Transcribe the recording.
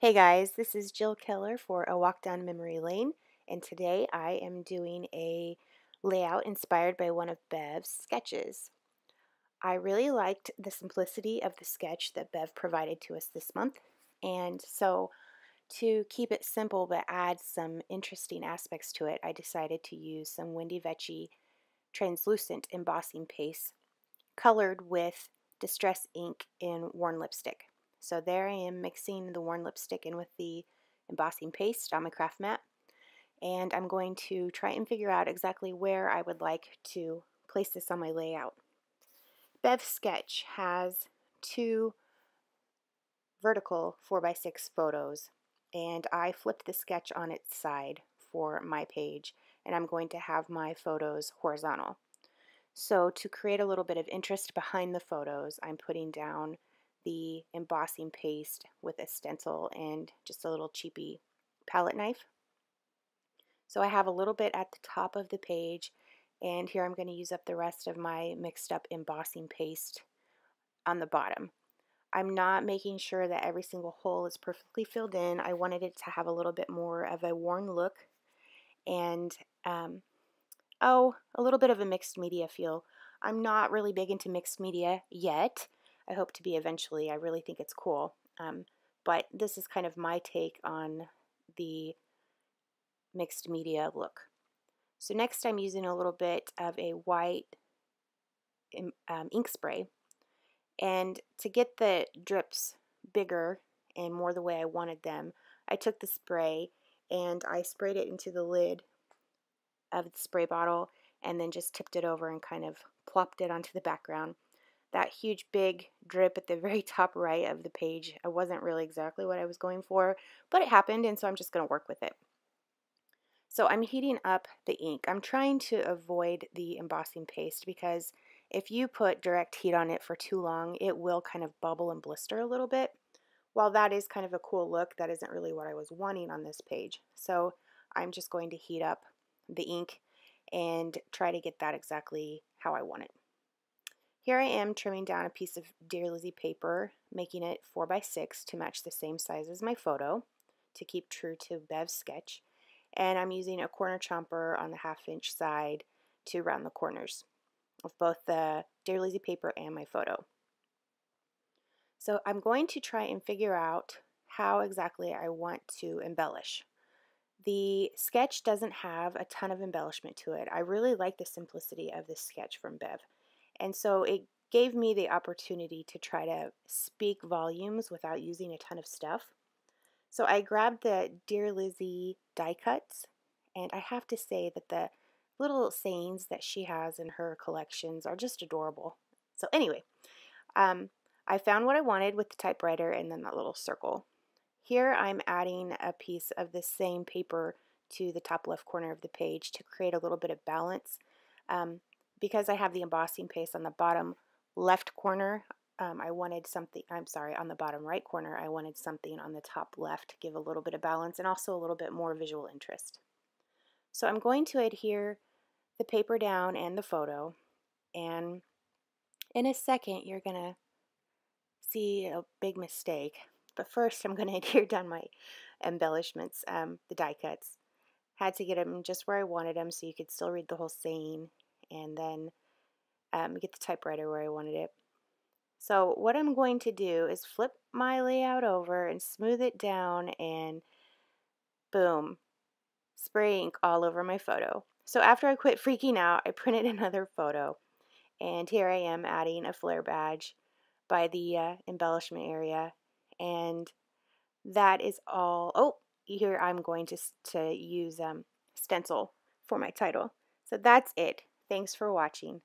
Hey guys, this is Jill Keller for A Walk Down Memory Lane, and today I am doing a layout inspired by one of Bev's sketches. I really liked the simplicity of the sketch that Bev provided to us this month, and so to keep it simple but add some interesting aspects to it, I decided to use some Windy Vecchi translucent embossing paste colored with Distress ink in worn lipstick. So there I am mixing the worn lipstick in with the embossing paste on my craft mat, and I'm going to try and figure out exactly where I would like to place this on my layout. Bev's sketch has two vertical 4x6 photos, and I flipped the sketch on its side for my page, and I'm going to have my photos horizontal. So to create a little bit of interest behind the photos, I'm putting down the embossing paste with a stencil and just a little cheapy palette knife. So I have a little bit at the top of the page, and here I'm going to use up the rest of my mixed up embossing paste on the bottom. I'm not making sure that every single hole is perfectly filled in. I wanted it to have a little bit more of a worn look and a little bit of a mixed media feel. I'm not really big into mixed media yet. I hope to be eventually. I really think it's cool. But this is kind of my take on the mixed media look. So next I'm using a little bit of a white ink spray. And to get the drips bigger and more the way I wanted them, I took the spray and I sprayed it into the lid of the spray bottle and then just tipped it over and kind of plopped it onto the background. That huge big drip at the very top right of the page, I wasn't really exactly what I was going for, but it happened, and so I'm just going to work with it. So I'm heating up the ink. I'm trying to avoid the embossing paste because if you put direct heat on it for too long, it will kind of bubble and blister a little bit. While that is kind of a cool look, that isn't really what I was wanting on this page. So I'm just going to heat up the ink and try to get that exactly how I want it. Here I am trimming down a piece of Dear Lizzy paper, making it 4x6 to match the same size as my photo to keep true to Bev's sketch. And I'm using a corner chomper on the 1/2 inch side to round the corners of both the Dear Lizzy paper and my photo. So I'm going to try and figure out how exactly I want to embellish. The sketch doesn't have a ton of embellishment to it. I really like the simplicity of this sketch from Bev. And so it gave me the opportunity to try to speak volumes without using a ton of stuff. So I grabbed the Dear Lizzy die cuts, and I have to say that the little sayings that she has in her collections are just adorable. So anyway, I found what I wanted with the typewriter and then that little circle. Here I'm adding a piece of the same paper to the top left corner of the page to create a little bit of balance. Because I have the embossing paste on the bottom left corner, I wanted something, on the bottom right corner, I wanted something on the top left to give a little bit of balance and also a little bit more visual interest. So I'm going to adhere the paper down and the photo, and in a second you're going to see a big mistake. But first I'm going to adhere down my embellishments, the die cuts. Had to get them just where I wanted them so you could still read the whole saying, and then get the typewriter where I wanted it. So what I'm going to do is flip my layout over and smooth it down, and boom, spray ink all over my photo. So after I quit freaking out, I printed another photo, and here I am adding a flare badge by the embellishment area, and that is all. Oh, here I'm going to use stencil for my title. So that's it. Thanks for watching.